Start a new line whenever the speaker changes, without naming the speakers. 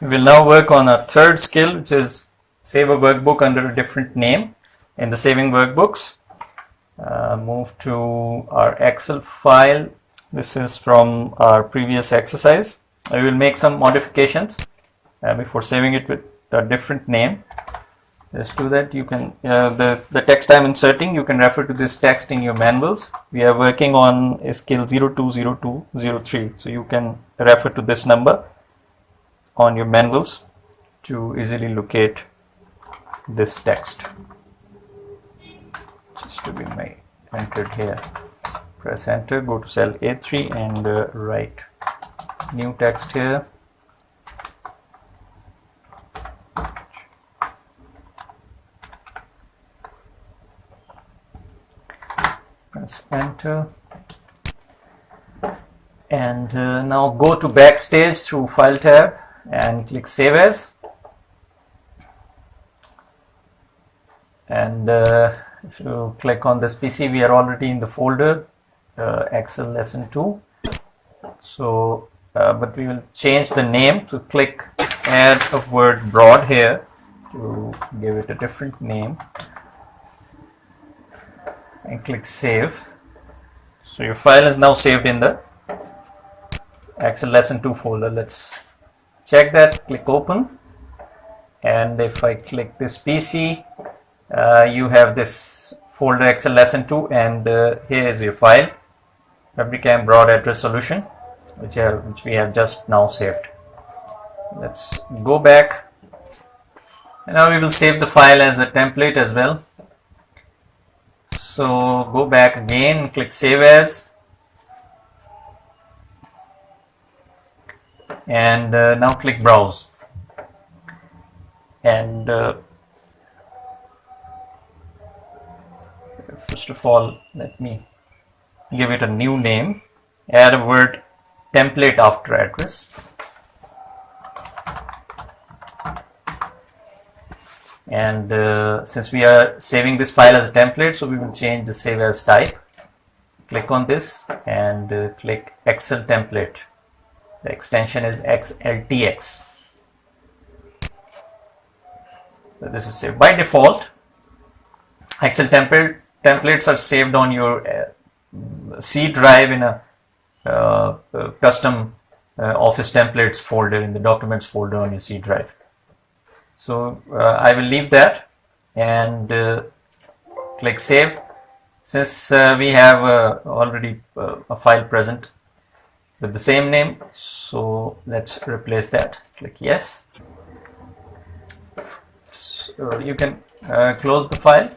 We will now work on our third skill, which is save a workbook under a different name in the saving workbooks. Move to our Excel file. This is from our previous exercise. We will make some modifications before saving it with a different name. Just do that. You can the text I'm inserting, you can refer to this text in your manuals. We are working on a skill 020203, so you can refer to this number on your manuals to easily locate this text. Just to be entered here. Press enter, go to cell A3 and write new text here. Press enter, and now go to backstage through file tab and click save as, and if you click on this PC, we are already in the folder Excel lesson 2. So but we will change the name to click add a word broad here to give it a different name and click save. So your file is now saved in the Excel lesson 2 folder. Let's check that. Click open, and if I click this PC, you have this folder Excel lesson 2, and here is your file Fabricam broad address solution, which we have just now saved. Let's go back, and now we will save the file as a template as well. So go back again, click save as, and now click browse, and first of all let me give it a new name. Add a word template after address, and since we are saving this file as a template, so we will change the save as type. Click on this and click Excel template. The extension is XLTX. So this is saved. By default, Excel templates are saved on your C drive in a custom Office templates folder in the documents folder on your C drive. So I will leave that and click save. Since we have already a file present with the same name, so let's replace that. Click yes. So you can close the file.